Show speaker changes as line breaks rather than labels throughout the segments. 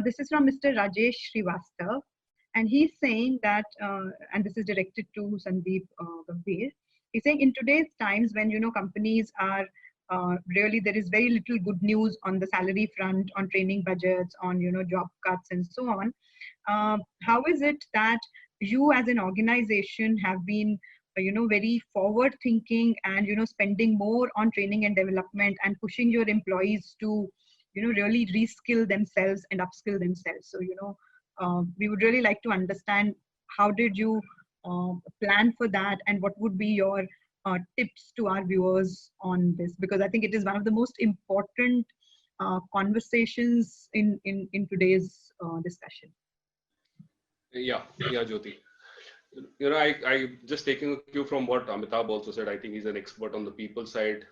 This is from Mr. Rajesh Srivastav, and he's saying that, and this is directed to Sandeep Gambhir. He's saying in today's times when companies are really, there is very little good news on the salary front, on training budgets, on job cuts and so on. How is it that you as an organization have been very forward thinking and spending more on training and development and pushing your employees to really reskill themselves and upskill themselves? So we would really like to understand, how did you plan for that, and what would be your tips to our viewers on this? Because I think it is one of the most important conversations in today's discussion.
Yeah, Jyoti. I just taking a cue from what Amitabh also said. I think he's an expert on the people side.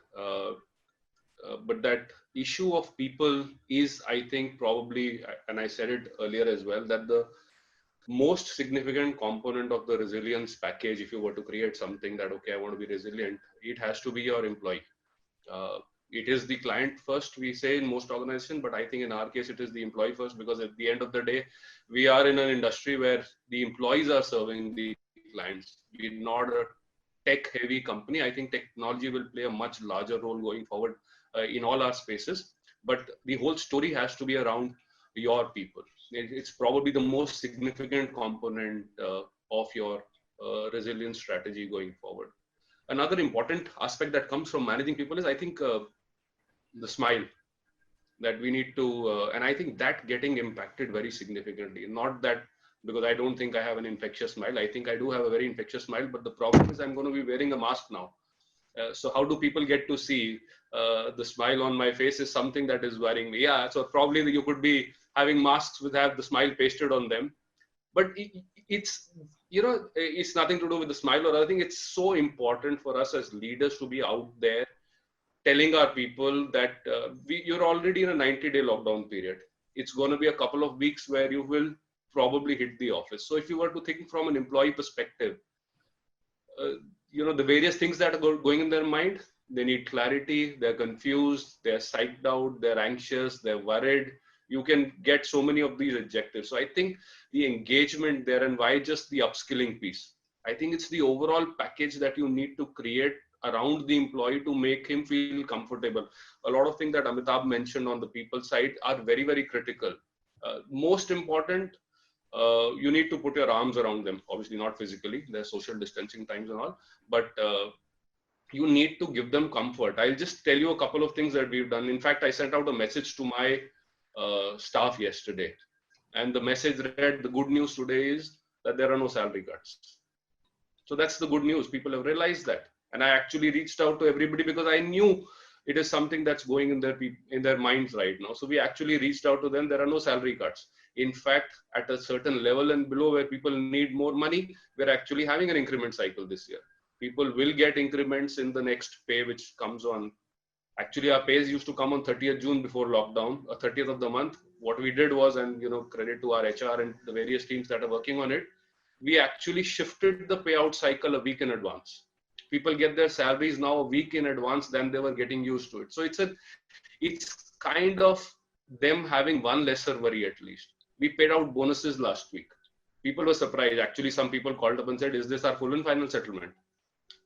But that issue of people is, I think, probably, and I said it earlier as well, that the most significant component of the resilience package, if you were to create something that, okay, I want to be resilient, it has to be your employee. It is the client first, we say in most organizations, but I think in our case, it is the employee first, because at the end of the day, we are in an industry where the employees are serving the clients. We're not a tech-heavy company. I think technology will play a much larger role going forward in all our spaces, but the whole story has to be around your people. It's probably the most significant component of your resilience strategy going forward. Another important aspect that comes from managing people is, I think, the smile that we need to, and I think that getting impacted very significantly. Not that, because I don't think I have an infectious smile. I think I do have a very infectious smile, but the problem is I'm going to be wearing a mask now. So how do people get to see the smile on my face is something that is worrying me. Yeah, so probably you could be having masks with have the smile pasted on them, but it's it's nothing to do with the smile or other thing. It's so important for us as leaders to be out there telling our people that you're already in a 90-day lockdown period. It's going to be a couple of weeks where you will probably hit the office. So if you were to think from an employee perspective, the various things that are going in their mind, they need clarity, they're confused, they're psyched out, they're anxious, they're worried. You can get so many of these adjectives. So I think the engagement there, and why just the upskilling piece? I think it's the overall package that you need to create around the employee to make him feel comfortable. A lot of things that Amitabh mentioned on the people side are very, very critical. Most important, you need to put your arms around them. Obviously not physically, there's social distancing times and all, but you need to give them comfort. I'll just tell you a couple of things that we've done. In fact, I sent out a message to my staff yesterday, and the message read, the good news today is that there are no salary cuts. So that's the good news. People have realized that. And I actually reached out to everybody because I knew it is something that's going in their minds right now. So we actually reached out to them. There are no salary cuts. In fact, at a certain level and below where people need more money, we're actually having an increment cycle this year. People will get increments in the next pay, which comes on. Actually, our pays used to come on 30th June before lockdown, 30th of the month. What we did was, and credit to our HR and the various teams that are working on it, we actually shifted the payout cycle a week in advance. People get their salaries now a week in advance than they were getting used to it. So it's kind of them having one lesser worry at least. We paid out bonuses last week. People were surprised. Actually, some people called up and said, is this our full and final settlement?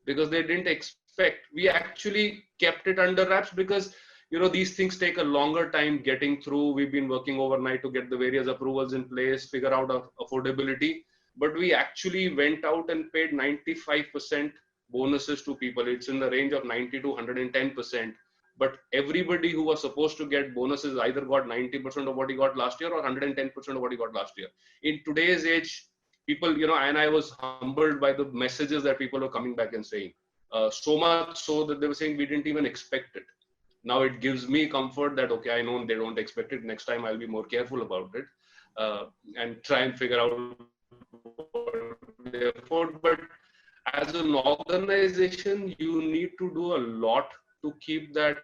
Because they didn't expect. We actually kept it under wraps because these things take a longer time getting through. We've been working overnight to get the various approvals in place, figure out affordability. But we actually went out and paid 95% bonuses to people. It's in the range of 90 to 110%. But everybody who was supposed to get bonuses either got 90% of what he got last year or 110% of what he got last year. In today's age, people, and I was humbled by the messages that people are coming back and saying. So much so that they were saying we didn't even expect it. Now it gives me comfort that, okay, I know they don't expect it. Next time I'll be more careful about it and try and figure out what they afford. But as an organization, you need to do a lot to keep that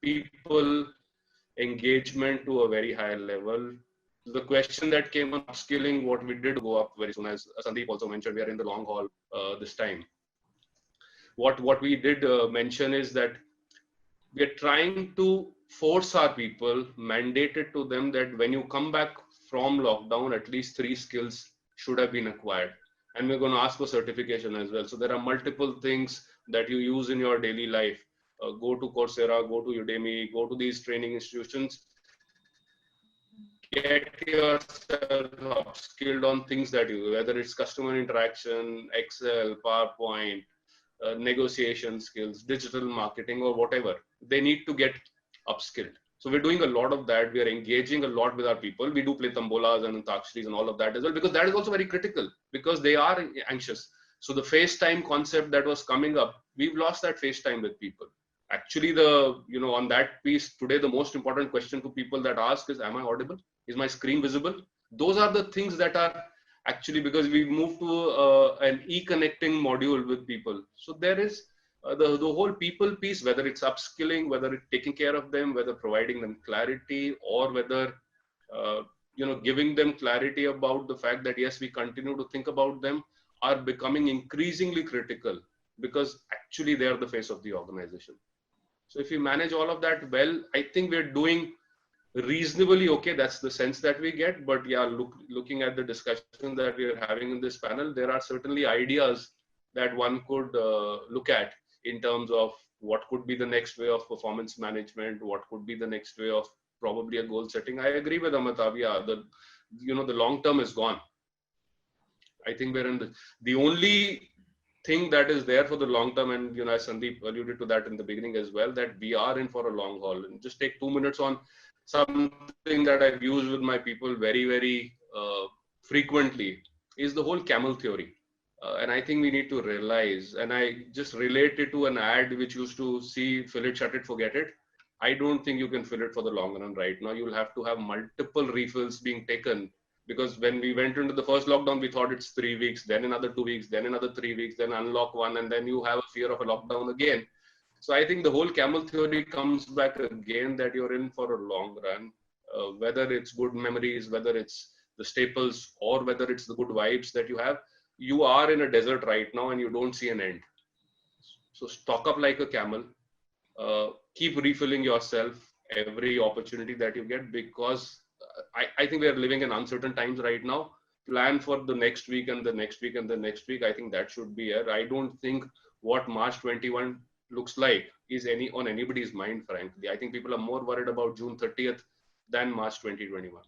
people engagement to a very high level. The question that came on upskilling, what we did go up very soon, as Sandeep also mentioned, we are in the long haul this time. What we did mention is that we are trying to force our people, mandate it to them that when you come back from lockdown, at least 3 skills should have been acquired. And we're going to ask for certification as well. So there are multiple things that you use in your daily life. Go to Coursera, go to Udemy, go to these training institutions, get yourself upskilled on things that you, whether it's customer interaction, Excel, PowerPoint, negotiation skills, digital marketing, or whatever. They need to get upskilled. So we're doing a lot of that. We are engaging a lot with our people. We do play tambolas and antakshris and all of that as well, because that is also very critical, because they are anxious. So the FaceTime concept that was coming up, we've lost that FaceTime with people. Actually, on that piece today, the most important question to people that ask is, am I audible? Is my screen visible? Those are the things that are actually, because we moved to an e-connecting module with people. So there is the whole people piece, whether it's upskilling, whether it's taking care of them, whether providing them clarity, or whether giving them clarity about the fact that yes, we continue to think about them, are becoming increasingly critical, because actually they are the face of the organization. So if we manage all of that well, I think we're doing reasonably okay. That's the sense that we get. But yeah, looking at the discussion that we are having in this panel, there are certainly ideas that one could look at in terms of what could be the next way of performance management, what could be the next way of probably a goal setting. I agree with Amitabh. Yeah, the long term is gone. I think we're in the only thing that is there for the long term, and as Sandeep alluded to that in the beginning as well, that we are in for a long haul. And just take 2 minutes on something that I've used with my people very, very frequently, is the whole camel theory. And I think we need to realize, and I just relate it to an ad which used to see, fill it, shut it, forget it. I don't think you can fill it for the long run right now. You'll have to have multiple refills being taken, because when we went into the first lockdown, we thought it's 3 weeks, then another 2 weeks, then another 3 weeks, then unlock one, and then you have a fear of a lockdown again. So I think the whole camel theory comes back again, that you're in for a long run, whether it's good memories, whether it's the staples, or whether it's the good vibes that you have. You are in a desert right now and you don't see an end. So stock up like a camel, keep refilling yourself every opportunity that you get, because I think we are living in uncertain times right now. Plan for the next week and the next week and the next week. I think that should be it. I don't think what March 21 looks like is on anybody's mind, frankly. I think people are more worried about June 30th than March 2021.